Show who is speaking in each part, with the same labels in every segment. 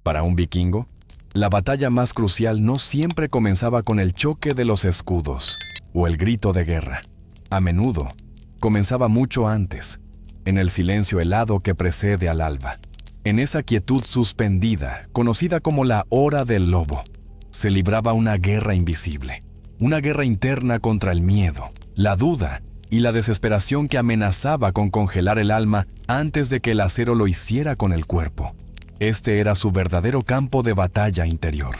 Speaker 1: Para un vikingo, la batalla más crucial no siempre comenzaba con el choque de los escudos o el grito de guerra. A menudo, comenzaba mucho antes, en el silencio helado que precede al alba. En esa quietud suspendida, conocida como la hora del lobo, se libraba una guerra invisible, una guerra interna contra el miedo, la duda y la desesperación que amenazaba con congelar el alma antes de que el acero lo hiciera con el cuerpo. Este era su verdadero campo de batalla interior.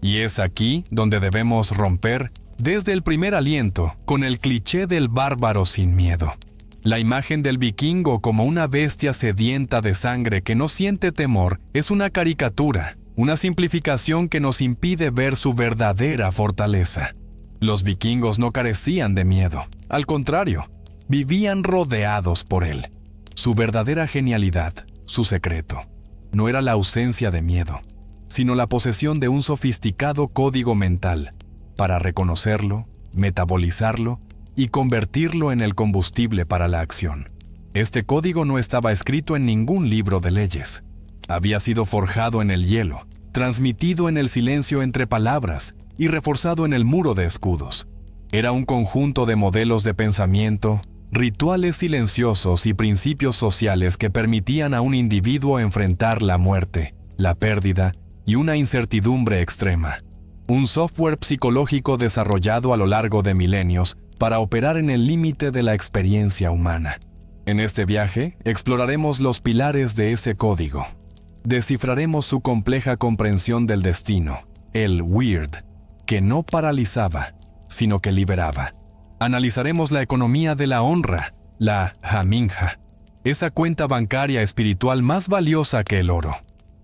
Speaker 1: Y es aquí donde debemos romper, desde el primer aliento, con el cliché del bárbaro sin miedo. La imagen del vikingo como una bestia sedienta de sangre que no siente temor es una caricatura, una simplificación que nos impide ver su verdadera fortaleza. Los vikingos no carecían de miedo, al contrario, vivían rodeados por él. Su verdadera genialidad, su secreto, no era la ausencia de miedo, sino la posesión de un sofisticado código mental para reconocerlo, metabolizarlo y convertirlo en el combustible para la acción. Este código no estaba escrito en ningún libro de leyes. Había sido forjado en el hielo, transmitido en el silencio entre palabras y reforzado en el muro de escudos. Era un conjunto de modelos de pensamiento, rituales silenciosos y principios sociales que permitían a un individuo enfrentar la muerte, la pérdida y una incertidumbre extrema. Un software psicológico desarrollado a lo largo de milenios para operar en el límite de la experiencia humana. En este viaje, exploraremos los pilares de ese código. Descifraremos su compleja comprensión del destino, el weird, que no paralizaba, sino que liberaba. Analizaremos la economía de la honra, la haminja, esa cuenta bancaria espiritual más valiosa que el oro.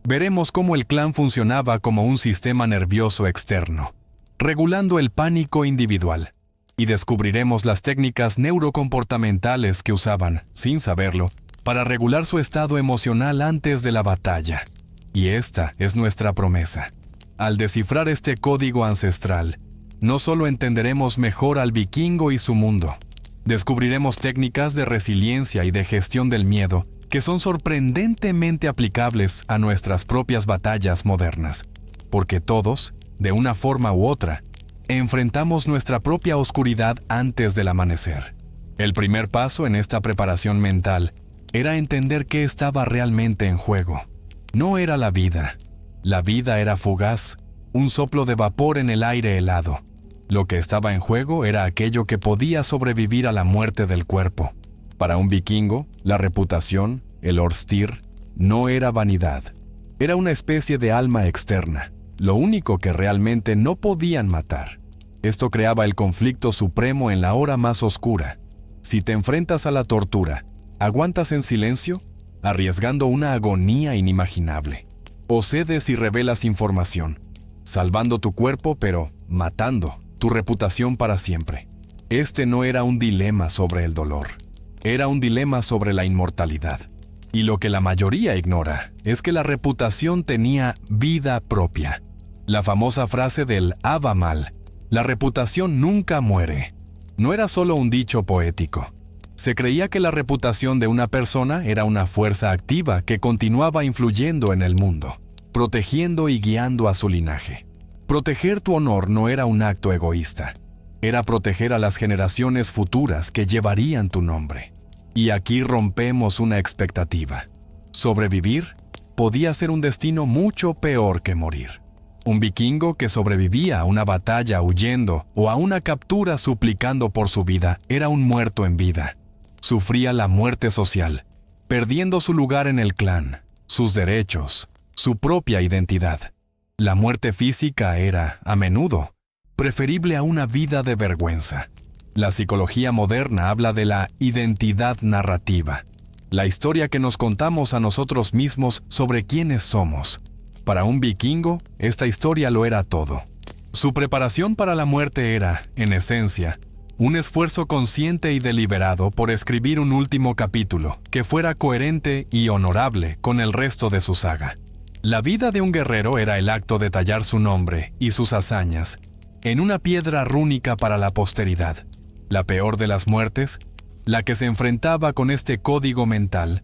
Speaker 1: Veremos cómo el clan funcionaba como un sistema nervioso externo, regulando el pánico individual. Y descubriremos las técnicas neurocomportamentales que usaban, sin saberlo, para regular su estado emocional antes de la batalla. Y esta es nuestra promesa. Al descifrar este código ancestral, no solo entenderemos mejor al vikingo y su mundo, descubriremos técnicas de resiliencia y de gestión del miedo que son sorprendentemente aplicables a nuestras propias batallas modernas, porque todos, de una forma u otra, enfrentamos nuestra propia oscuridad antes del amanecer. El primer paso en esta preparación mental era entender qué estaba realmente en juego. No era la vida. La vida era fugaz, un soplo de vapor en el aire helado. Lo que estaba en juego era aquello que podía sobrevivir a la muerte del cuerpo. Para un vikingo, la reputación, el orstir, no era vanidad. Era una especie de alma externa, lo único que realmente no podían matar. Esto creaba el conflicto supremo en la hora más oscura. Si te enfrentas a la tortura, ¿aguantas en silencio, arriesgando una agonía inimaginable? ¿O cedes y revelas información, salvando tu cuerpo pero matando tu reputación para siempre? Este no era un dilema sobre el dolor, era un dilema sobre la inmortalidad. Y lo que la mayoría ignora es que la reputación tenía vida propia. La famosa frase del Abamal, la reputación nunca muere, no era solo un dicho poético. Se creía que la reputación de una persona era una fuerza activa que continuaba influyendo en el mundo, protegiendo y guiando a su linaje. Proteger tu honor no era un acto egoísta, era proteger a las generaciones futuras que llevarían tu nombre. Y aquí rompemos una expectativa. Sobrevivir podía ser un destino mucho peor que morir. Un vikingo que sobrevivía a una batalla huyendo o a una captura suplicando por su vida era un muerto en vida. Sufría la muerte social, perdiendo su lugar en el clan, sus derechos, su propia identidad. La muerte física era, a menudo, preferible a una vida de vergüenza. La psicología moderna habla de la identidad narrativa, la historia que nos contamos a nosotros mismos sobre quiénes somos. Para un vikingo, esta historia lo era todo. Su preparación para la muerte era, en esencia, un esfuerzo consciente y deliberado por escribir un último capítulo que fuera coherente y honorable con el resto de su saga. La vida de un guerrero era el acto de tallar su nombre y sus hazañas en una piedra rúnica para la posteridad. La peor de las muertes, la que se enfrentaba con este código mental,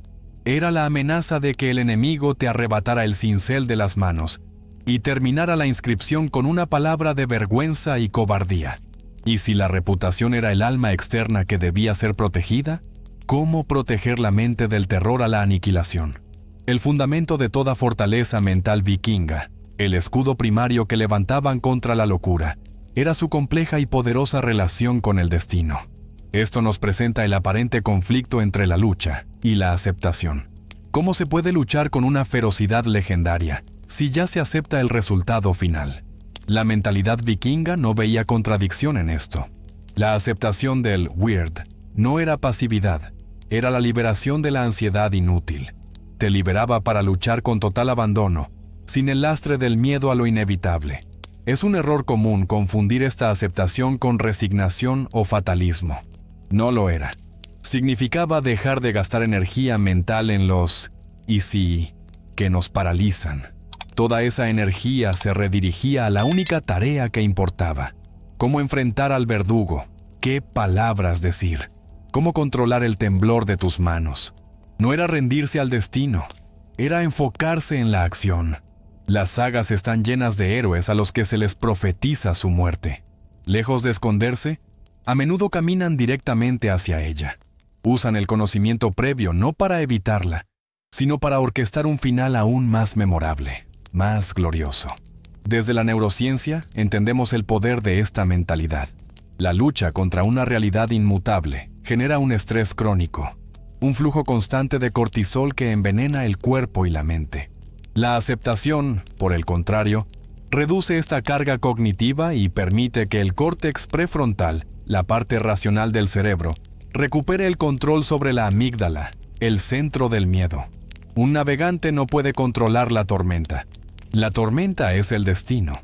Speaker 1: Era la amenaza de que el enemigo te arrebatara el cincel de las manos y terminara la inscripción con una palabra de vergüenza y cobardía. Y si la reputación era el alma externa que debía ser protegida, ¿cómo proteger la mente del terror a la aniquilación? El fundamento de toda fortaleza mental vikinga, el escudo primario que levantaban contra la locura, era su compleja y poderosa relación con el destino. Esto nos presenta el aparente conflicto entre la lucha y la aceptación. ¿Cómo se puede luchar con una ferocidad legendaria si ya se acepta el resultado final? La mentalidad vikinga no veía contradicción en esto. La aceptación del weird no era pasividad, era la liberación de la ansiedad inútil. Te liberaba para luchar con total abandono, sin el lastre del miedo a lo inevitable. Es un error común confundir esta aceptación con resignación o fatalismo. No lo era. Significaba dejar de gastar energía mental en los «y si» que nos paralizan. Toda esa energía se redirigía a la única tarea que importaba. Cómo enfrentar al verdugo, qué palabras decir, cómo controlar el temblor de tus manos. No era rendirse al destino, era enfocarse en la acción. Las sagas están llenas de héroes a los que se les profetiza su muerte. Lejos de esconderse, a menudo caminan directamente hacia ella. Usan el conocimiento previo no para evitarla, sino para orquestar un final aún más memorable, más glorioso. Desde la neurociencia entendemos el poder de esta mentalidad. La lucha contra una realidad inmutable genera un estrés crónico, un flujo constante de cortisol que envenena el cuerpo y la mente. La aceptación, por el contrario, reduce esta carga cognitiva y permite que el córtex prefrontal, la parte racional del cerebro, recupere el control sobre la amígdala, el centro del miedo. Un navegante no puede controlar la tormenta. La tormenta es el destino,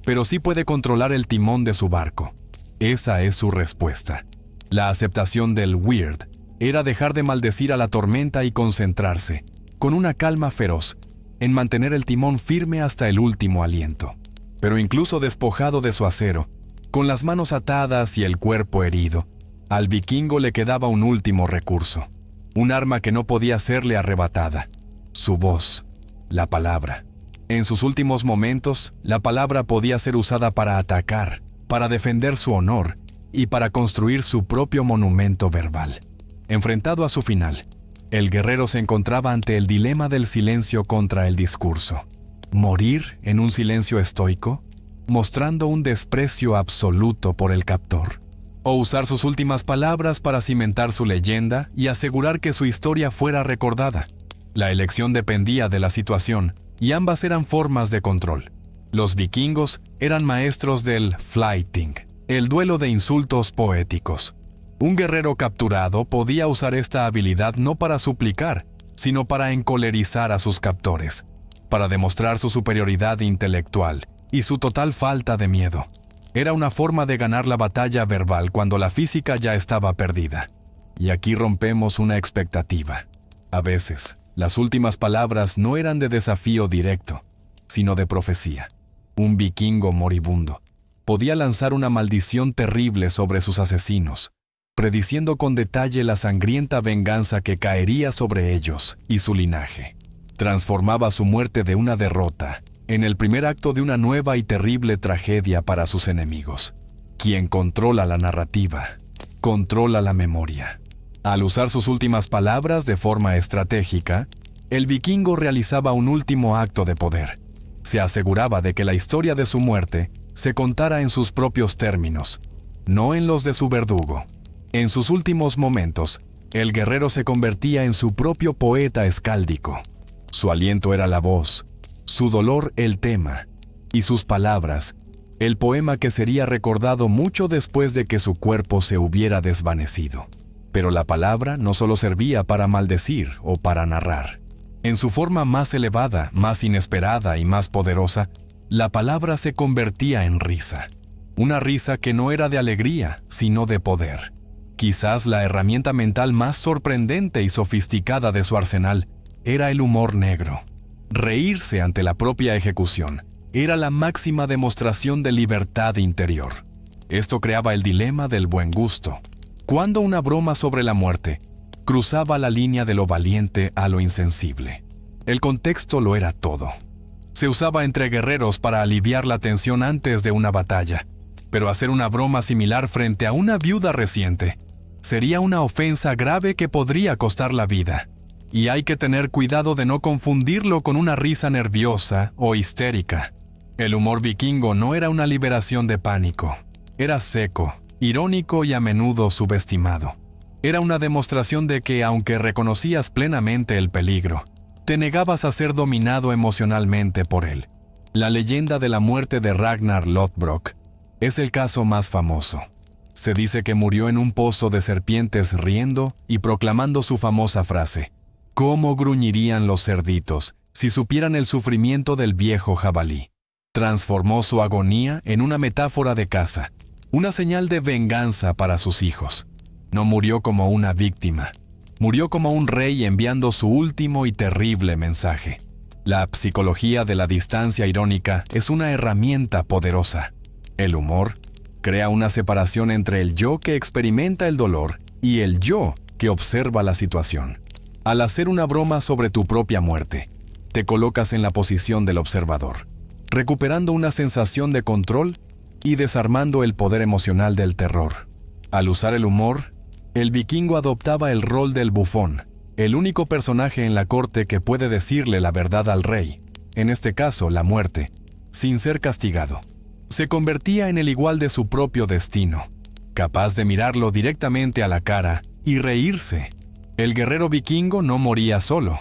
Speaker 1: pero sí puede controlar el timón de su barco. Esa es su respuesta. La aceptación del weird era dejar de maldecir a la tormenta y concentrarse, con una calma feroz, en mantener el timón firme hasta el último aliento. Pero incluso despojado de su acero, con las manos atadas y el cuerpo herido, al vikingo le quedaba un último recurso, un arma que no podía serle arrebatada: su voz, la palabra. En sus últimos momentos, la palabra podía ser usada para atacar, para defender su honor y para construir su propio monumento verbal. Enfrentado a su final, el guerrero se encontraba ante el dilema del silencio contra el discurso. Morir en un silencio estoico, mostrando un desprecio absoluto por el captor, o usar sus últimas palabras para cimentar su leyenda y asegurar que su historia fuera recordada. La elección dependía de la situación, y ambas eran formas de control. Los vikingos eran maestros del flyting, el duelo de insultos poéticos. Un guerrero capturado podía usar esta habilidad no para suplicar, sino para encolerizar a sus captores, para demostrar su superioridad intelectual y su total falta de miedo. Era una forma de ganar la batalla verbal cuando la física ya estaba perdida. Y aquí rompemos una expectativa. A veces, las últimas palabras no eran de desafío directo, sino de profecía. Un vikingo moribundo podía lanzar una maldición terrible sobre sus asesinos, prediciendo con detalle la sangrienta venganza que caería sobre ellos y su linaje. Transformaba su muerte de una derrota en el primer acto de una nueva y terrible tragedia para sus enemigos. Quien controla la narrativa, controla la memoria. Al usar sus últimas palabras de forma estratégica, el vikingo realizaba un último acto de poder. Se aseguraba de que la historia de su muerte se contara en sus propios términos, no en los de su verdugo. En sus últimos momentos, el guerrero se convertía en su propio poeta escáldico. Su aliento era la voz, su dolor el tema, y sus palabras, el poema que sería recordado mucho después de que su cuerpo se hubiera desvanecido. Pero la palabra no solo servía para maldecir o para narrar. En su forma más elevada, más inesperada y más poderosa, la palabra se convertía en risa. Una risa que no era de alegría, sino de poder. Quizás la herramienta mental más sorprendente y sofisticada de su arsenal era el humor negro. Reírse ante la propia ejecución era la máxima demostración de libertad interior. Esto creaba el dilema del buen gusto. ¿Cuándo una broma sobre la muerte cruzaba la línea de lo valiente a lo insensible. El contexto lo era todo. Se usaba entre guerreros para aliviar la tensión antes de una batalla, pero hacer una broma similar frente a una viuda reciente sería una ofensa grave que podría costar la vida. Y hay que tener cuidado de no confundirlo con una risa nerviosa o histérica. El humor vikingo no era una liberación de pánico. Era seco, irónico y a menudo subestimado. Era una demostración de que, aunque reconocías plenamente el peligro, te negabas a ser dominado emocionalmente por él. La leyenda de la muerte de Ragnar Lothbrok es el caso más famoso. Se dice que murió en un pozo de serpientes riendo y proclamando su famosa frase: «¿Cómo gruñirían los cerditos si supieran el sufrimiento del viejo jabalí?». Transformó su agonía en una metáfora de caza, una señal de venganza para sus hijos. No murió como una víctima, murió como un rey enviando su último y terrible mensaje. La psicología de la distancia irónica es una herramienta poderosa. El humor crea una separación entre el yo que experimenta el dolor y el yo que observa la situación. Al hacer una broma sobre tu propia muerte, te colocas en la posición del observador, recuperando una sensación de control y desarmando el poder emocional del terror. Al usar el humor, el vikingo adoptaba el rol del bufón, el único personaje en la corte que puede decirle la verdad al rey, en este caso la muerte, sin ser castigado. Se convertía en el igual de su propio destino, capaz de mirarlo directamente a la cara y reírse. El guerrero vikingo no moría solo.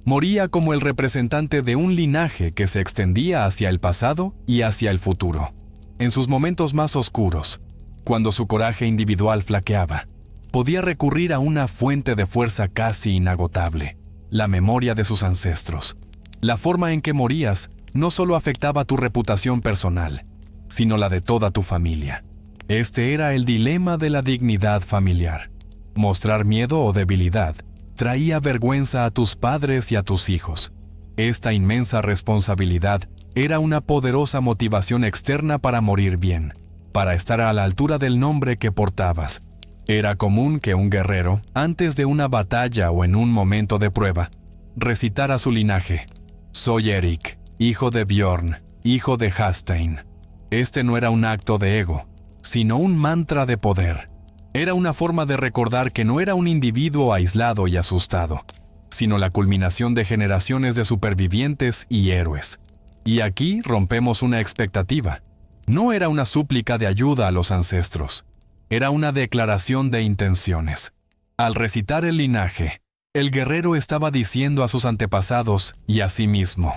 Speaker 1: Moría como el representante de un linaje que se extendía hacia el pasado y hacia el futuro. En sus momentos más oscuros, cuando su coraje individual flaqueaba, podía recurrir a una fuente de fuerza casi inagotable: la memoria de sus ancestros. La forma en que morías no solo afectaba tu reputación personal, sino la de toda tu familia. Este era el dilema de la dignidad familiar. Mostrar miedo o debilidad traía vergüenza a tus padres y a tus hijos. Esta inmensa responsabilidad era una poderosa motivación externa para morir bien, para estar a la altura del nombre que portabas. Era común que un guerrero, antes de una batalla o en un momento de prueba, recitara su linaje: «Soy Erik, hijo de Bjorn, hijo de Hastein». Este no era un acto de ego, sino un mantra de poder. Era una forma de recordar que no era un individuo aislado y asustado, sino la culminación de generaciones de supervivientes y héroes. Y aquí rompemos una expectativa. No era una súplica de ayuda a los ancestros, era una declaración de intenciones. Al recitar el linaje, el guerrero estaba diciendo a sus antepasados y a sí mismo: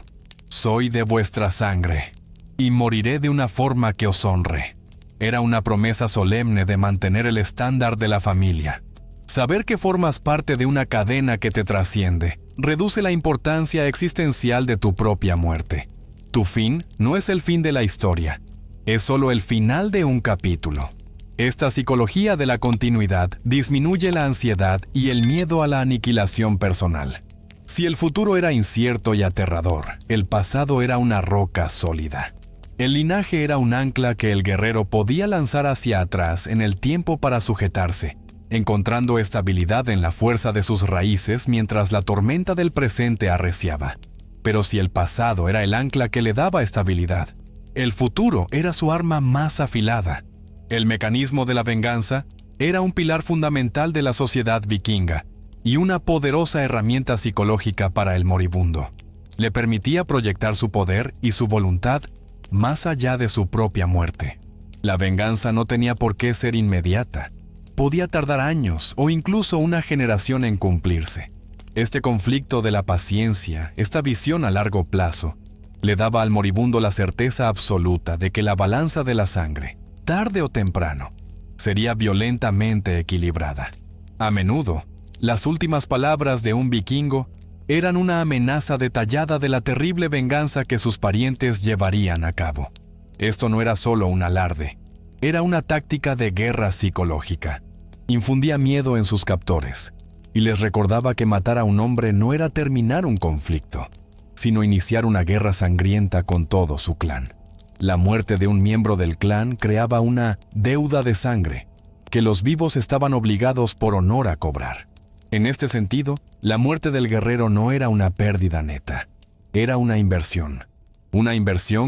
Speaker 1: «Soy de vuestra sangre, y moriré de una forma que os honre». Era una promesa solemne de mantener el estándar de la familia. Saber que formas parte de una cadena que te trasciende reduce la importancia existencial de tu propia muerte. Tu fin no es el fin de la historia, es solo el final de un capítulo. Esta psicología de la continuidad disminuye la ansiedad y el miedo a la aniquilación personal. Si el futuro era incierto y aterrador, el pasado era una roca sólida. El linaje era un ancla que el guerrero podía lanzar hacia atrás en el tiempo para sujetarse, encontrando estabilidad en la fuerza de sus raíces mientras la tormenta del presente arreciaba. Pero si el pasado era el ancla que le daba estabilidad, el futuro era su arma más afilada. El mecanismo de la venganza era un pilar fundamental de la sociedad vikinga y una poderosa herramienta psicológica para el moribundo. Le permitía proyectar su poder y su voluntad más allá de su propia muerte. La venganza no tenía por qué ser inmediata. Podía tardar años o incluso una generación en cumplirse. Este conflicto de la paciencia, esta visión a largo plazo, le daba al moribundo la certeza absoluta de que la balanza de la sangre, tarde o temprano, sería violentamente equilibrada. A menudo, las últimas palabras de un vikingo eran una amenaza detallada de la terrible venganza que sus parientes llevarían a cabo. Esto no era solo un alarde, era una táctica de guerra psicológica. Infundía miedo en sus captores y les recordaba que matar a un hombre no era terminar un conflicto, sino iniciar una guerra sangrienta con todo su clan. La muerte de un miembro del clan creaba una deuda de sangre que los vivos estaban obligados por honor a cobrar. En este sentido, la muerte del guerrero no era una pérdida neta, era una inversión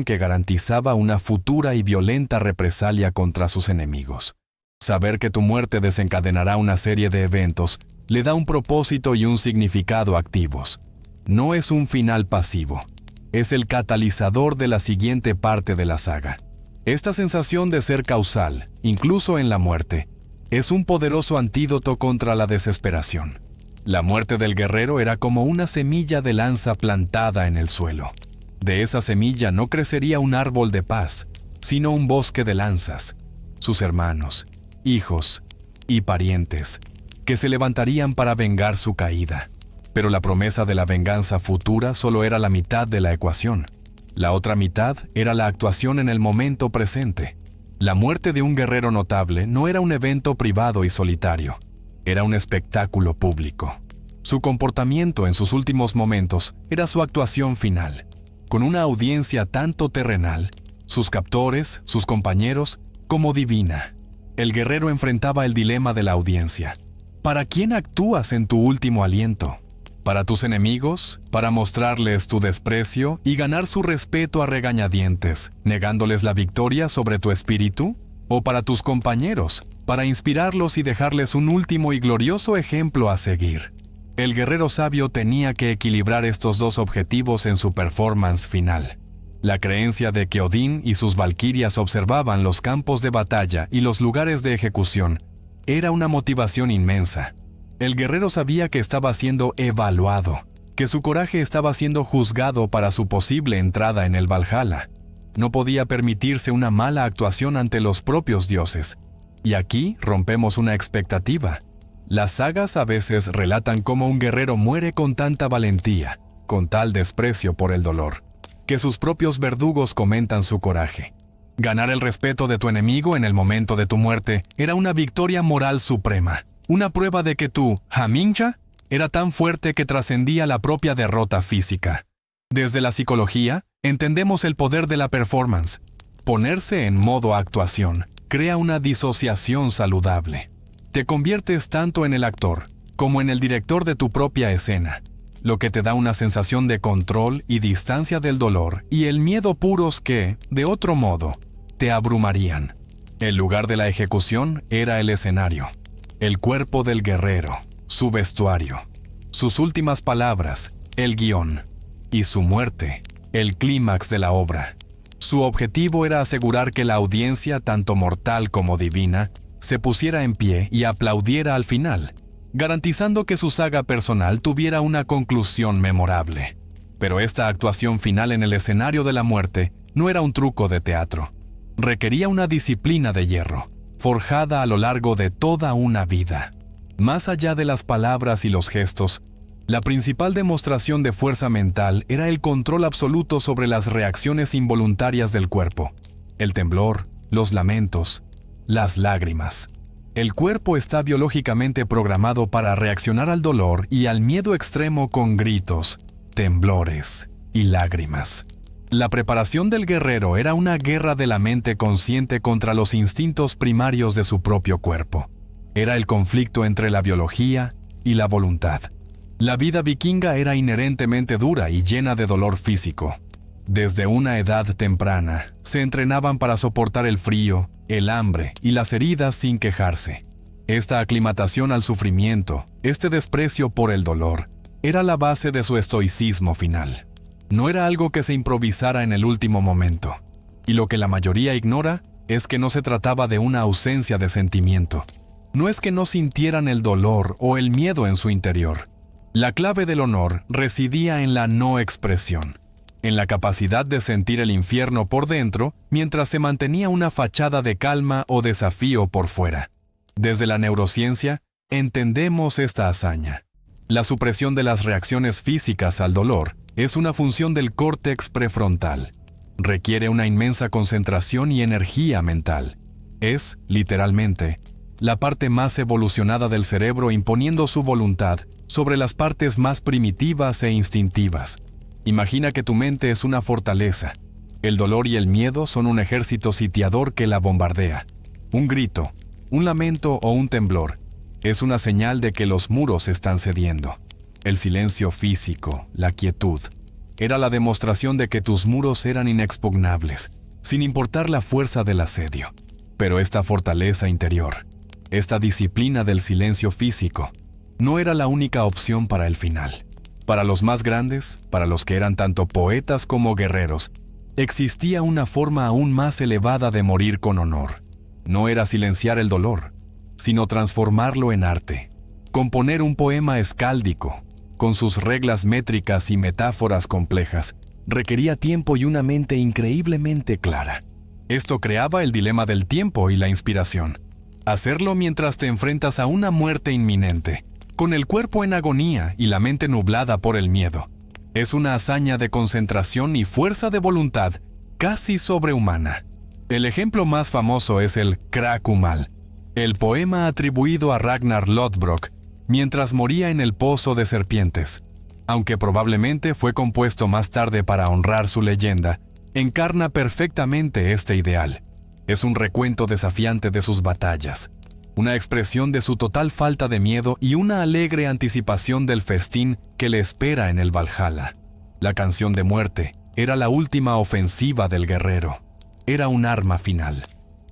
Speaker 1: que garantizaba una futura y violenta represalia contra sus enemigos. Saber que tu muerte desencadenará una serie de eventos le da un propósito y un significado activos. No es un final pasivo, es el catalizador de la siguiente parte de la saga. Esta sensación de ser causal, incluso en la muerte, es un poderoso antídoto contra la desesperación. La muerte del guerrero era como una semilla de lanza plantada en el suelo. De esa semilla no crecería un árbol de paz, sino un bosque de lanzas. Sus hermanos, hijos y parientes, que se levantarían para vengar su caída. Pero la promesa de la venganza futura solo era la mitad de la ecuación. La otra mitad era la actuación en el momento presente. La muerte de un guerrero notable no era un evento privado y solitario, era un espectáculo público. Su comportamiento en sus últimos momentos era su actuación final, con una audiencia tanto terrenal, sus captores, sus compañeros, como divina. El guerrero enfrentaba el dilema de la audiencia. ¿Para quién actúas en tu último aliento? ¿Para tus enemigos? ¿Para mostrarles tu desprecio y ganar su respeto a regañadientes, negándoles la victoria sobre tu espíritu? ¿O para tus compañeros, para inspirarlos y dejarles un último y glorioso ejemplo a seguir? El guerrero sabio tenía que equilibrar estos dos objetivos en su performance final. La creencia de que Odín y sus valquirias observaban los campos de batalla y los lugares de ejecución era una motivación inmensa. El guerrero sabía que estaba siendo evaluado, que su coraje estaba siendo juzgado para su posible entrada en el Valhalla. No podía permitirse una mala actuación ante los propios dioses. Y aquí rompemos una expectativa. Las sagas a veces relatan cómo un guerrero muere con tanta valentía, con tal desprecio por el dolor, que sus propios verdugos comentan su coraje. Ganar el respeto de tu enemigo en el momento de tu muerte era una victoria moral suprema. Una prueba de que tu Hamincha era tan fuerte que trascendía la propia derrota física. Desde la psicología, entendemos el poder de la performance. Ponerse en modo actuación crea una disociación saludable. Te conviertes tanto en el actor como en el director de tu propia escena, lo que te da una sensación de control y distancia del dolor y el miedo puros que, de otro modo, te abrumarían. El lugar de la ejecución era el escenario. El cuerpo del guerrero, su vestuario, sus últimas palabras, el guión, y su muerte, el clímax de la obra. Su objetivo era asegurar que la audiencia, tanto mortal como divina, se pusiera en pie y aplaudiera al final, garantizando que su saga personal tuviera una conclusión memorable. Pero esta actuación final en el escenario de la muerte no era un truco de teatro. Requería una disciplina de hierro, forjada a lo largo de toda una vida. Más allá de las palabras y los gestos, la principal demostración de fuerza mental era el control absoluto sobre las reacciones involuntarias del cuerpo, el temblor, los lamentos, las lágrimas. El cuerpo está biológicamente programado para reaccionar al dolor y al miedo extremo con gritos, temblores y lágrimas. La preparación del guerrero era una guerra de la mente consciente contra los instintos primarios de su propio cuerpo. Era el conflicto entre la biología y la voluntad. La vida vikinga era inherentemente dura y llena de dolor físico. Desde una edad temprana, se entrenaban para soportar el frío, el hambre y las heridas sin quejarse. Esta aclimatación al sufrimiento, este desprecio por el dolor, era la base de su estoicismo final. No era algo que se improvisara en el último momento. Y lo que la mayoría ignora es que no se trataba de una ausencia de sentimiento. No es que no sintieran el dolor o el miedo en su interior. La clave del honor residía en la no expresión, en la capacidad de sentir el infierno por dentro mientras se mantenía una fachada de calma o desafío por fuera. Desde la neurociencia, entendemos esta hazaña. La supresión de las reacciones físicas al dolor es una función del córtex prefrontal. Requiere una inmensa concentración y energía mental. Es, literalmente, la parte más evolucionada del cerebro imponiendo su voluntad sobre las partes más primitivas e instintivas. Imagina que tu mente es una fortaleza. El dolor y el miedo son un ejército sitiador que la bombardea. Un grito, un lamento o un temblor, Es una señal de que los muros están cediendo. El silencio físico, la quietud, era la demostración de que tus muros eran inexpugnables, sin importar la fuerza del asedio. Pero esta fortaleza interior, esta disciplina del silencio físico, no era la única opción para el final. Para los más grandes, para los que eran tanto poetas como guerreros, existía una forma aún más elevada de morir con honor. No era silenciar el dolor, sino transformarlo en arte. Componer un poema escáldico, con sus reglas métricas y metáforas complejas, requería tiempo y una mente increíblemente clara. Esto creaba el dilema del tiempo y la inspiración. Hacerlo mientras te enfrentas a una muerte inminente, con el cuerpo en agonía y la mente nublada por el miedo. Es una hazaña de concentración y fuerza de voluntad casi sobrehumana. El ejemplo más famoso es el Krakumal, el poema atribuido a Ragnar Lodbrok mientras moría en el pozo de serpientes. Aunque probablemente fue compuesto más tarde para honrar su leyenda, encarna perfectamente este ideal. Es un recuento desafiante de sus batallas, una expresión de su total falta de miedo y una alegre anticipación del festín que le espera en el Valhalla. La canción de muerte era la última ofensiva del guerrero. Era un arma final.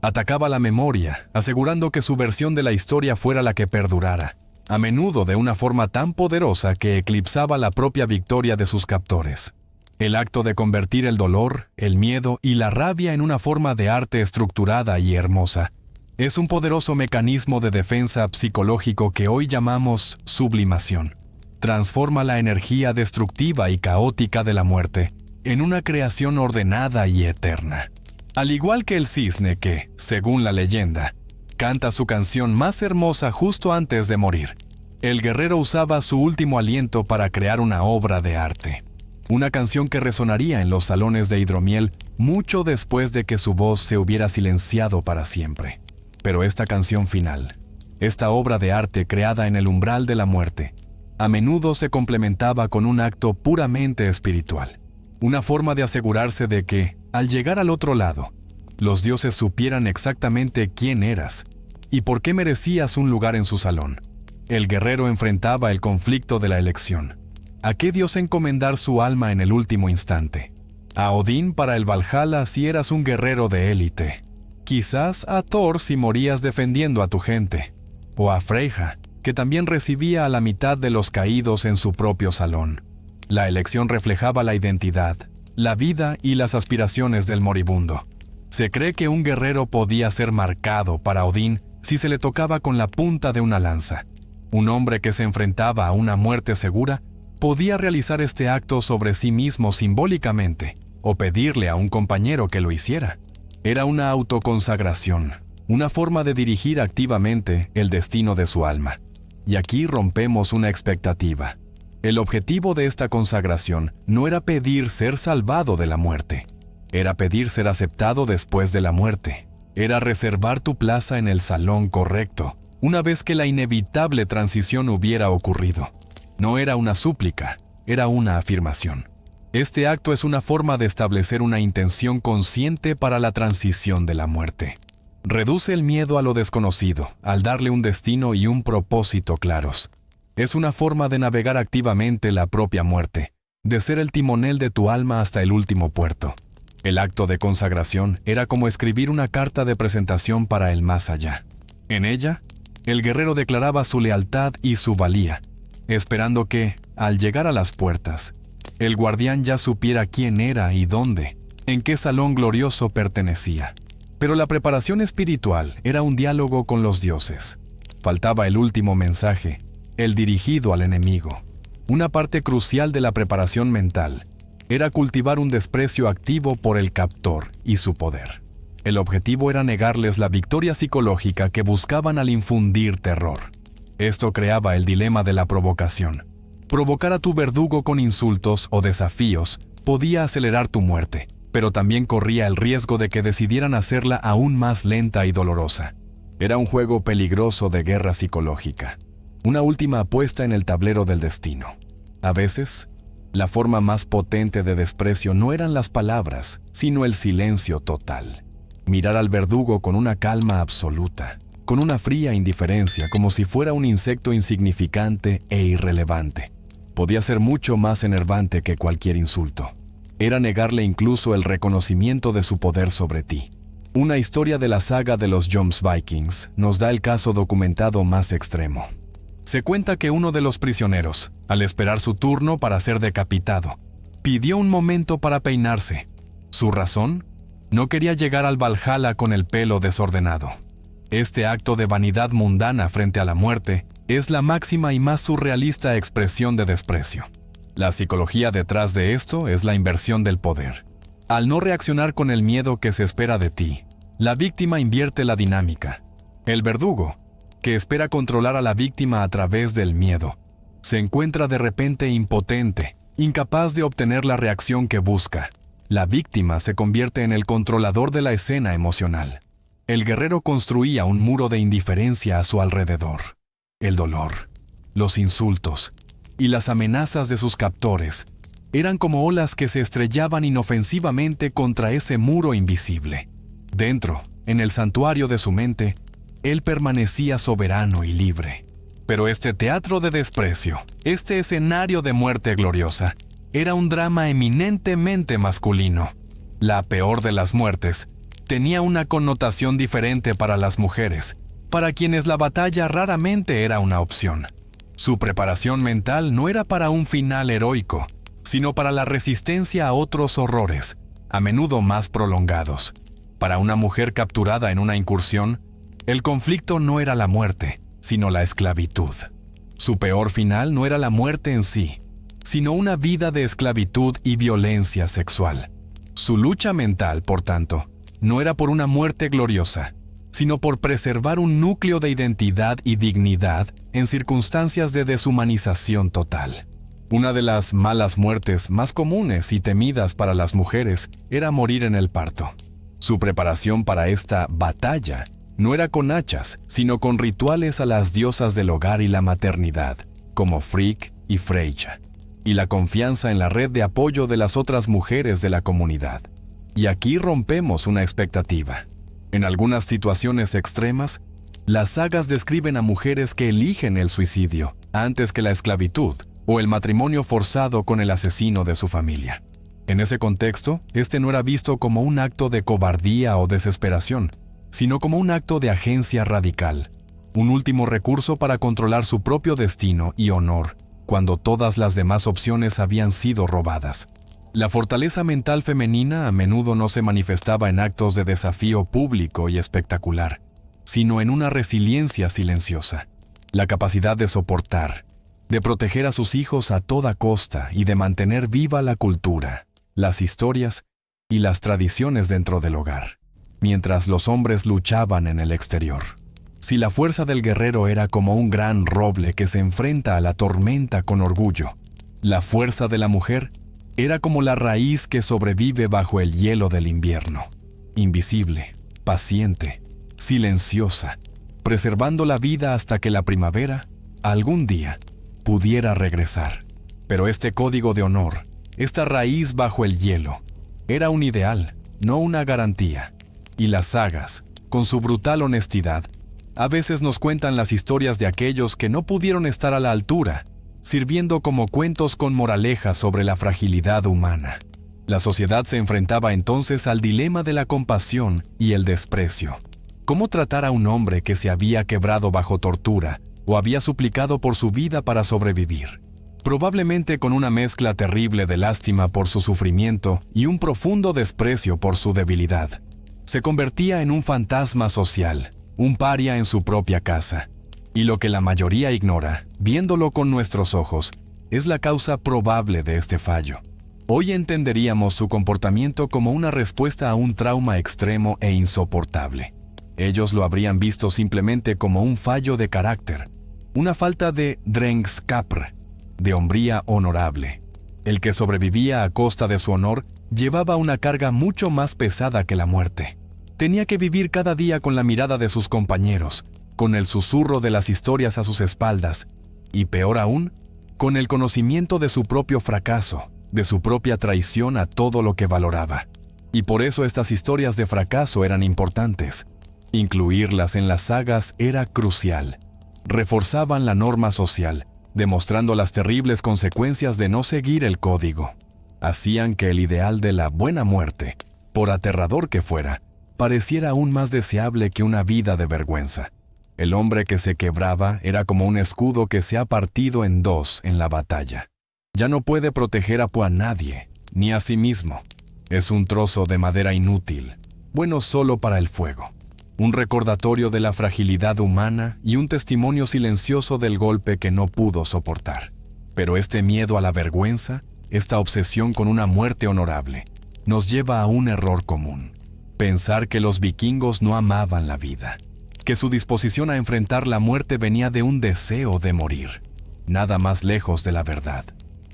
Speaker 1: Atacaba la memoria, asegurando que su versión de la historia fuera la que perdurara, a menudo de una forma tan poderosa que eclipsaba la propia victoria de sus captores. El acto de convertir el dolor, el miedo y la rabia en una forma de arte estructurada y hermosa es un poderoso mecanismo de defensa psicológico que hoy llamamos sublimación. Transforma la energía destructiva y caótica de la muerte en una creación ordenada y eterna. Al igual que el cisne que, según la leyenda, canta su canción más hermosa justo antes de morir, el guerrero usaba su último aliento para crear una obra de arte. Una canción que resonaría en los salones de hidromiel mucho después de que su voz se hubiera silenciado para siempre. Pero esta canción final, esta obra de arte creada en el umbral de la muerte, a menudo se complementaba con un acto puramente espiritual. Una forma de asegurarse de que, al llegar al otro lado, los dioses supieran exactamente quién eras y por qué merecías un lugar en su salón. El guerrero enfrentaba el conflicto de la elección. ¿A qué dios encomendar su alma en el último instante? A Odín para el Valhalla si eras un guerrero de élite. Quizás a Thor si morías defendiendo a tu gente. O a Freyja, que también recibía a la mitad de los caídos en su propio salón. La elección reflejaba la identidad, la vida y las aspiraciones del moribundo. Se cree que un guerrero podía ser marcado para Odín si se le tocaba con la punta de una lanza. Un hombre que se enfrentaba a una muerte segura podía realizar este acto sobre sí mismo simbólicamente o pedirle a un compañero que lo hiciera. Era una autoconsagración, una forma de dirigir activamente el destino de su alma. Y aquí rompemos una expectativa. El objetivo de esta consagración no era pedir ser salvado de la muerte. Era pedir ser aceptado después de la muerte. Era reservar tu plaza en el salón correcto, una vez que la inevitable transición hubiera ocurrido. No era una súplica, era una afirmación. Este acto es una forma de establecer una intención consciente para la transición de la muerte. Reduce el miedo a lo desconocido, al darle un destino y un propósito claros. Es una forma de navegar activamente la propia muerte, de ser el timonel de tu alma hasta el último puerto. El acto de consagración era como escribir una carta de presentación para el más allá. En ella, el guerrero declaraba su lealtad y su valía, esperando que, al llegar a las puertas, el guardián ya supiera quién era y dónde, en qué salón glorioso pertenecía. Pero la preparación espiritual era un diálogo con los dioses. Faltaba el último mensaje, el dirigido al enemigo. Una parte crucial de la preparación mental era cultivar un desprecio activo por el captor y su poder. El objetivo era negarles la victoria psicológica que buscaban al infundir terror. Esto creaba el dilema de la provocación. Provocar a tu verdugo con insultos o desafíos podía acelerar tu muerte, pero también corría el riesgo de que decidieran hacerla aún más lenta y dolorosa. Era un juego peligroso de guerra psicológica, una última apuesta en el tablero del destino. A veces, la forma más potente de desprecio no eran las palabras, sino el silencio total. Mirar al verdugo con una calma absoluta, con una fría indiferencia, como si fuera un insecto insignificante e irrelevante. Podía ser mucho más enervante que cualquier insulto. Era negarle incluso el reconocimiento de su poder sobre ti. Una historia de la saga de los Jomsvikings nos da el caso documentado más extremo. Se cuenta que uno de los prisioneros, al esperar su turno para ser decapitado, pidió un momento para peinarse. ¿Su razón? No quería llegar al Valhalla con el pelo desordenado. Este acto de vanidad mundana frente a la muerte es la máxima y más surrealista expresión de desprecio. La psicología detrás de esto es la inversión del poder. Al no reaccionar con el miedo que se espera de ti, la víctima invierte la dinámica. El verdugo, que espera controlar a la víctima a través del miedo, se encuentra de repente impotente, incapaz de obtener la reacción que busca. La víctima se convierte en el controlador de la escena emocional. El guerrero construía un muro de indiferencia a su alrededor. El dolor, los insultos y las amenazas de sus captores eran como olas que se estrellaban inofensivamente contra ese muro invisible. Dentro, en el santuario de su mente, él permanecía soberano y libre. Pero este teatro de desprecio, este escenario de muerte gloriosa, era un drama eminentemente masculino. La peor de las muertes tenía una connotación diferente para las mujeres, para quienes la batalla raramente era una opción. Su preparación mental no era para un final heroico, sino para la resistencia a otros horrores, a menudo más prolongados. Para una mujer capturada en una incursión, el conflicto no era la muerte, sino la esclavitud. Su peor final no era la muerte en sí, sino una vida de esclavitud y violencia sexual. Su lucha mental, por tanto, no era por una muerte gloriosa, sino por preservar un núcleo de identidad y dignidad en circunstancias de deshumanización total. Una de las malas muertes más comunes y temidas para las mujeres era morir en el parto. Su preparación para esta batalla no era con hachas, sino con rituales a las diosas del hogar y la maternidad, como Frigg y Freyja, y la confianza en la red de apoyo de las otras mujeres de la comunidad. Y aquí rompemos una expectativa. En algunas situaciones extremas, las sagas describen a mujeres que eligen el suicidio antes que la esclavitud o el matrimonio forzado con el asesino de su familia. En ese contexto, este no era visto como un acto de cobardía o desesperación, sino como un acto de agencia radical, un último recurso para controlar su propio destino y honor, cuando todas las demás opciones habían sido robadas. La fortaleza mental femenina a menudo no se manifestaba en actos de desafío público y espectacular, sino en una resiliencia silenciosa, la capacidad de soportar, de proteger a sus hijos a toda costa y de mantener viva la cultura, las historias y las tradiciones dentro del hogar, mientras los hombres luchaban en el exterior. Si la fuerza del guerrero era como un gran roble que se enfrenta a la tormenta con orgullo, la fuerza de la mujer era como la raíz que sobrevive bajo el hielo del invierno, invisible, paciente, silenciosa, preservando la vida hasta que la primavera, algún día, pudiera regresar. Pero este código de honor, esta raíz bajo el hielo, era un ideal, no una garantía. Y las sagas, con su brutal honestidad, a veces nos cuentan las historias de aquellos que no pudieron estar a la altura, sirviendo como cuentos con moralejas sobre la fragilidad humana. La sociedad se enfrentaba entonces al dilema de la compasión y el desprecio. ¿Cómo tratar a un hombre que se había quebrado bajo tortura o había suplicado por su vida para sobrevivir? Probablemente con una mezcla terrible de lástima por su sufrimiento y un profundo desprecio por su debilidad. Se convertía en un fantasma social, un paria en su propia casa. Y lo que la mayoría ignora, viéndolo con nuestros ojos, es la causa probable de este fallo. Hoy entenderíamos su comportamiento como una respuesta a un trauma extremo e insoportable. Ellos lo habrían visto simplemente como un fallo de carácter, una falta de drengskapr, de hombría honorable. El que sobrevivía a costa de su honor llevaba una carga mucho más pesada que la muerte. Tenía que vivir cada día con la mirada de sus compañeros, con el susurro de las historias a sus espaldas, y peor aún, con el conocimiento de su propio fracaso, de su propia traición a todo lo que valoraba. Y por eso estas historias de fracaso eran importantes. Incluirlas en las sagas era crucial. Reforzaban la norma social, demostrando las terribles consecuencias de no seguir el código. Hacían que el ideal de la buena muerte, por aterrador que fuera, pareciera aún más deseable que una vida de vergüenza. El hombre que se quebraba era como un escudo que se ha partido en dos en la batalla. Ya no puede proteger a nadie, ni a sí mismo. Es un trozo de madera inútil, bueno solo para el fuego. Un recordatorio de la fragilidad humana y un testimonio silencioso del golpe que no pudo soportar. Pero este miedo a la vergüenza, esta obsesión con una muerte honorable, nos lleva a un error común: pensar que los vikingos no amaban la vida, que su disposición a enfrentar la muerte venía de un deseo de morir. Nada más lejos de la verdad.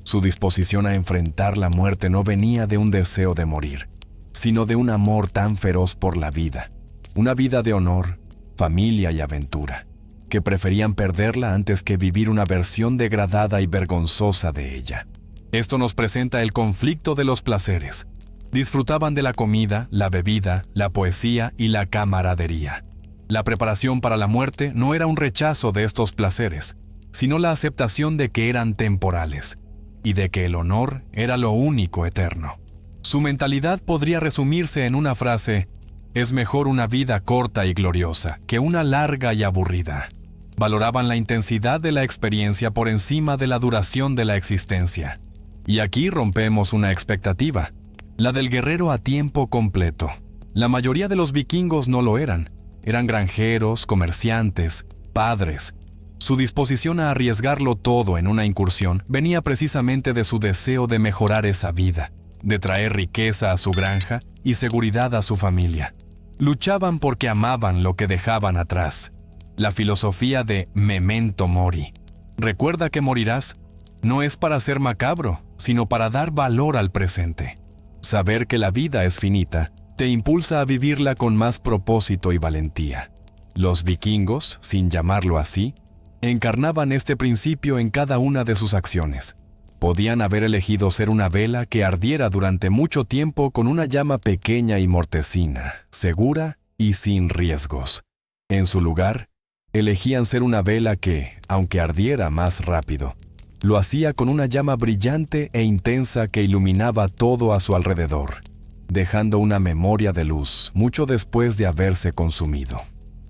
Speaker 1: Su disposición a enfrentar la muerte no venía de un deseo de morir, sino de un amor tan feroz por la vida. Una vida de honor, familia y aventura, que preferían perderla antes que vivir una versión degradada y vergonzosa de ella. Esto nos presenta el conflicto de los placeres. Disfrutaban de la comida, la bebida, la poesía y la camaradería. La preparación para la muerte no era un rechazo de estos placeres, sino la aceptación de que eran temporales y de que el honor era lo único eterno. Su mentalidad podría resumirse en una frase: es mejor una vida corta y gloriosa que una larga y aburrida. Valoraban la intensidad de la experiencia por encima de la duración de la existencia. Y aquí rompemos una expectativa, la del guerrero a tiempo completo. La mayoría de los vikingos no lo eran. Eran granjeros, comerciantes, padres. Su disposición a arriesgarlo todo en una incursión venía precisamente de su deseo de mejorar esa vida, de traer riqueza a su granja y seguridad a su familia. Luchaban porque amaban lo que dejaban atrás. La filosofía de memento mori, recuerda que morirás, no es para ser macabro, sino para dar valor al presente. Saber que la vida es finita te impulsa a vivirla con más propósito y valentía. Los vikingos, sin llamarlo así, encarnaban este principio en cada una de sus acciones. Podían haber elegido ser una vela que ardiera durante mucho tiempo con una llama pequeña y mortecina, segura y sin riesgos. En su lugar, elegían ser una vela que, aunque ardiera más rápido, lo hacía con una llama brillante e intensa que iluminaba todo a su alrededor, dejando una memoria de luz mucho después de haberse consumido.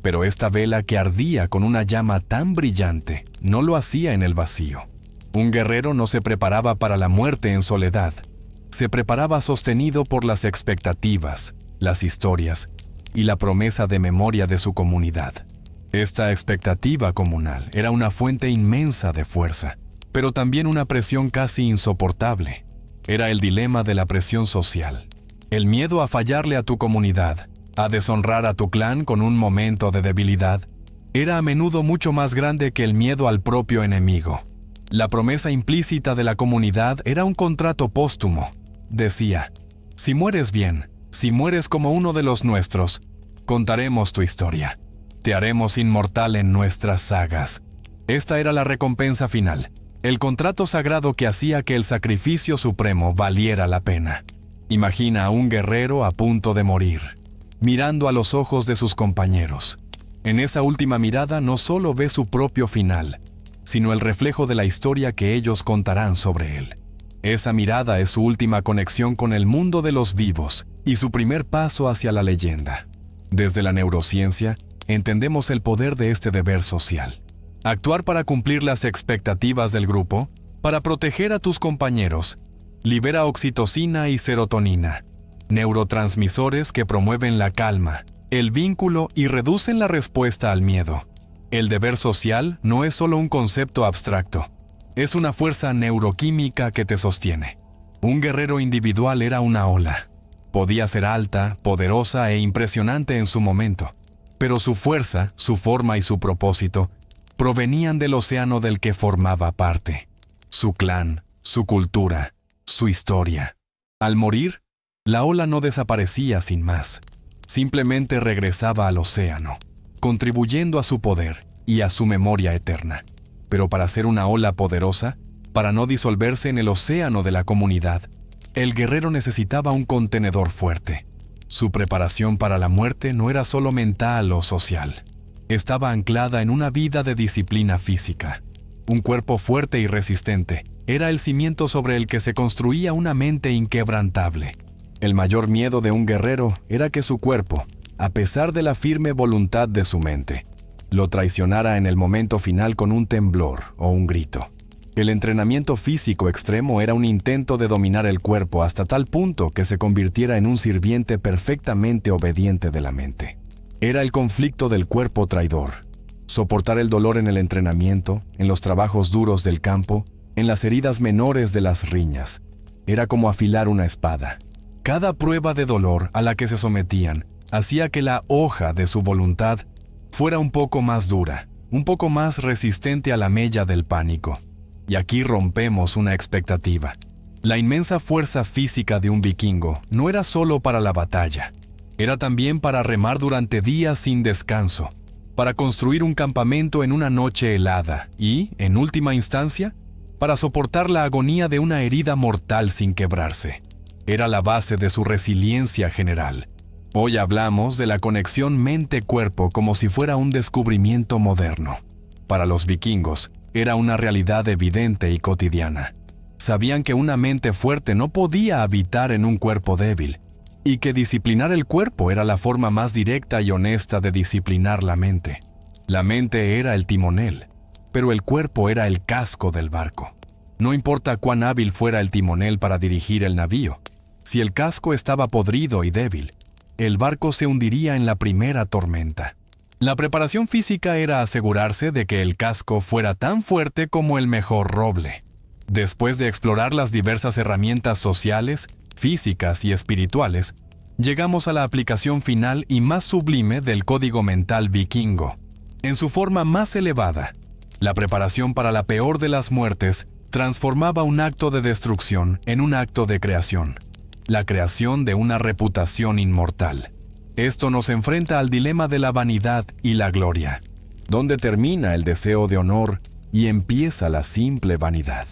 Speaker 1: Pero esta vela que ardía con una llama tan brillante no lo hacía en el vacío. Un guerrero no se preparaba para la muerte en soledad. Se preparaba sostenido por las expectativas, las historias y la promesa de memoria de su comunidad. Esta expectativa comunal era una fuente inmensa de fuerza, pero también una presión casi insoportable. Era el dilema de la presión social. El miedo a fallarle a tu comunidad, a deshonrar a tu clan con un momento de debilidad, era a menudo mucho más grande que el miedo al propio enemigo. La promesa implícita de la comunidad era un contrato póstumo. Decía: si mueres bien, si mueres como uno de los nuestros, contaremos tu historia. Te haremos inmortal en nuestras sagas. Esta era la recompensa final, el contrato sagrado que hacía que el sacrificio supremo valiera la pena. Imagina a un guerrero a punto de morir, mirando a los ojos de sus compañeros. En esa última mirada no solo ve su propio final, sino el reflejo de la historia que ellos contarán sobre él. Esa mirada es su última conexión con el mundo de los vivos y su primer paso hacia la leyenda. Desde la neurociencia, entendemos el poder de este deber social. Actuar para cumplir las expectativas del grupo, para proteger a tus compañeros, libera oxitocina y serotonina, neurotransmisores que promueven la calma, el vínculo y reducen la respuesta al miedo. El deber social no es solo un concepto abstracto, es una fuerza neuroquímica que te sostiene. Un guerrero individual era una ola. Podía ser alta, poderosa e impresionante en su momento, pero su fuerza, su forma y su propósito provenían del océano del que formaba parte. Su clan, su cultura, su historia. Al morir, la ola no desaparecía sin más. Simplemente regresaba al océano, contribuyendo a su poder y a su memoria eterna. Pero para ser una ola poderosa, para no disolverse en el océano de la comunidad, el guerrero necesitaba un contenedor fuerte. Su preparación para la muerte no era solo mental o social. Estaba anclada en una vida de disciplina física. Un cuerpo fuerte y resistente era el cimiento sobre el que se construía una mente inquebrantable. El mayor miedo de un guerrero era que su cuerpo, a pesar de la firme voluntad de su mente, lo traicionara en el momento final con un temblor o un grito. El entrenamiento físico extremo era un intento de dominar el cuerpo hasta tal punto que se convirtiera en un sirviente perfectamente obediente de la mente. Era el conflicto del cuerpo traidor. Soportar el dolor en el entrenamiento, en los trabajos duros del campo, en las heridas menores de las riñas. Era como afilar una espada. Cada prueba de dolor a la que se sometían hacía que la hoja de su voluntad fuera un poco más dura, un poco más resistente a la mella del pánico. Y aquí rompemos una expectativa. La inmensa fuerza física de un vikingo no era solo para la batalla. Era también para remar durante días sin descanso, para construir un campamento en una noche helada y, en última instancia, para soportar la agonía de una herida mortal sin quebrarse. Era la base de su resiliencia general. Hoy hablamos de la conexión mente-cuerpo como si fuera un descubrimiento moderno. Para los vikingos, era una realidad evidente y cotidiana. Sabían que una mente fuerte no podía habitar en un cuerpo débil, y que disciplinar el cuerpo era la forma más directa y honesta de disciplinar la mente. La mente era el timonel, pero el cuerpo era el casco del barco. No importa cuán hábil fuera el timonel para dirigir el navío, si el casco estaba podrido y débil, el barco se hundiría en la primera tormenta. La preparación física era asegurarse de que el casco fuera tan fuerte como el mejor roble. Después de explorar las diversas herramientas sociales, físicas y espirituales, llegamos a la aplicación final y más sublime del código mental vikingo. En su forma más elevada, la preparación para la peor de las muertes transformaba un acto de destrucción en un acto de creación, la creación de una reputación inmortal. Esto nos enfrenta al dilema de la vanidad y la gloria, donde termina el deseo de honor y empieza la simple vanidad.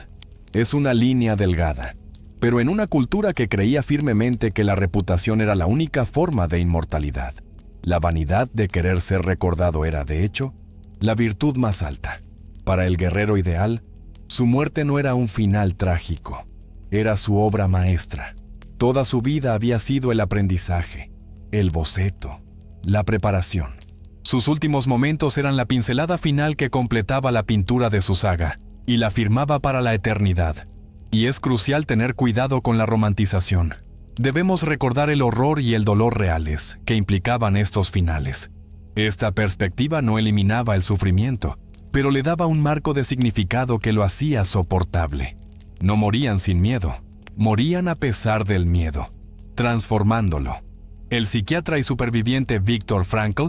Speaker 1: Es una línea delgada, pero en una cultura que creía firmemente que la reputación era la única forma de inmortalidad, la vanidad de querer ser recordado era, de hecho, la virtud más alta. Para el guerrero ideal, su muerte no era un final trágico, era su obra maestra. Toda su vida había sido el aprendizaje, el boceto, la preparación. Sus últimos momentos eran la pincelada final que completaba la pintura de su saga y la firmaba para la eternidad. Y es crucial tener cuidado con la romantización. Debemos recordar el horror y el dolor reales que implicaban estos finales. Esta perspectiva no eliminaba el sufrimiento, pero le daba un marco de significado que lo hacía soportable. No morían sin miedo, morían a pesar del miedo, transformándolo. El psiquiatra y superviviente Viktor Frankl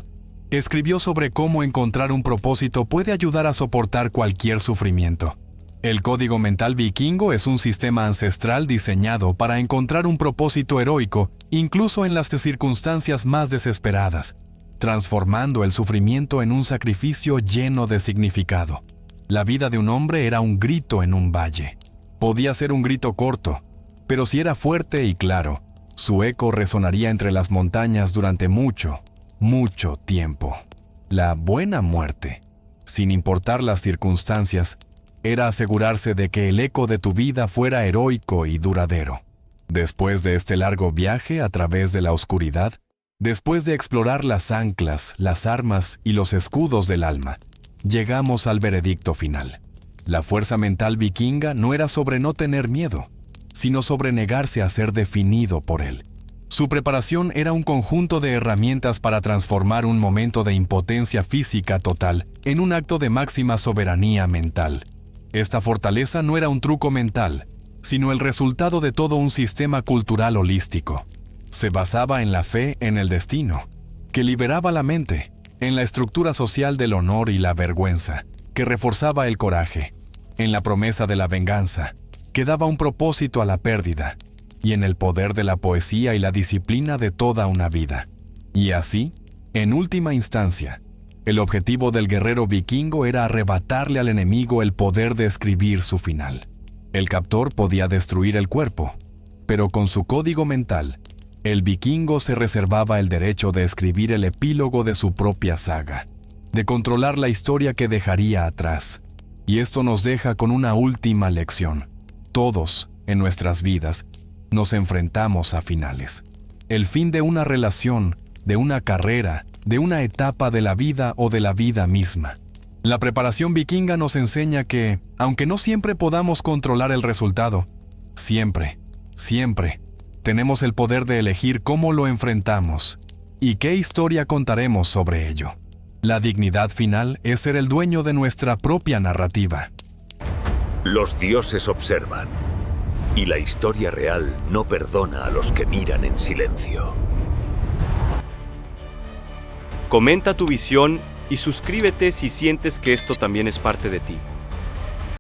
Speaker 1: escribió sobre cómo encontrar un propósito puede ayudar a soportar cualquier sufrimiento. El código mental vikingo es un sistema ancestral diseñado para encontrar un propósito heroico, incluso en las circunstancias más desesperadas, transformando el sufrimiento en un sacrificio lleno de significado. La vida de un hombre era un grito en un valle. Podía ser un grito corto, pero si era fuerte y claro, su eco resonaría entre las montañas durante mucho, mucho tiempo. La buena muerte, sin importar las circunstancias, era asegurarse de que el eco de tu vida fuera heroico y duradero. Después de este largo viaje a través de la oscuridad, después de explorar las anclas, las armas y los escudos del alma, llegamos al veredicto final. La fuerza mental vikinga no era sobre no tener miedo, sino sobre negarse a ser definido por él. Su preparación era un conjunto de herramientas para transformar un momento de impotencia física total en un acto de máxima soberanía mental. Esta fortaleza no era un truco mental, sino el resultado de todo un sistema cultural holístico. Se basaba en la fe en el destino, que liberaba la mente, en la estructura social del honor y la vergüenza, que reforzaba el coraje, en la promesa de la venganza, que daba un propósito a la pérdida, y en el poder de la poesía y la disciplina de toda una vida. Y así, en última instancia, el objetivo del guerrero vikingo era arrebatarle al enemigo el poder de escribir su final. El captor podía destruir el cuerpo, pero con su código mental, El vikingo se reservaba el derecho de escribir el epílogo de su propia saga, de controlar la historia que dejaría atrás. Y esto nos deja con una última lección. Todos, en nuestras vidas, nos enfrentamos a finales. El fin de una relación, de una carrera, de una etapa de la vida o de la vida misma. La preparación vikinga nos enseña que, aunque no siempre podamos controlar el resultado, siempre tenemos el poder de elegir cómo lo enfrentamos y qué historia contaremos sobre ello. La dignidad final es ser el dueño de nuestra propia narrativa.
Speaker 2: Los dioses observan, y la historia real no perdona a los que miran en silencio.
Speaker 3: Comenta tu visión y suscríbete si sientes que esto también es parte de ti.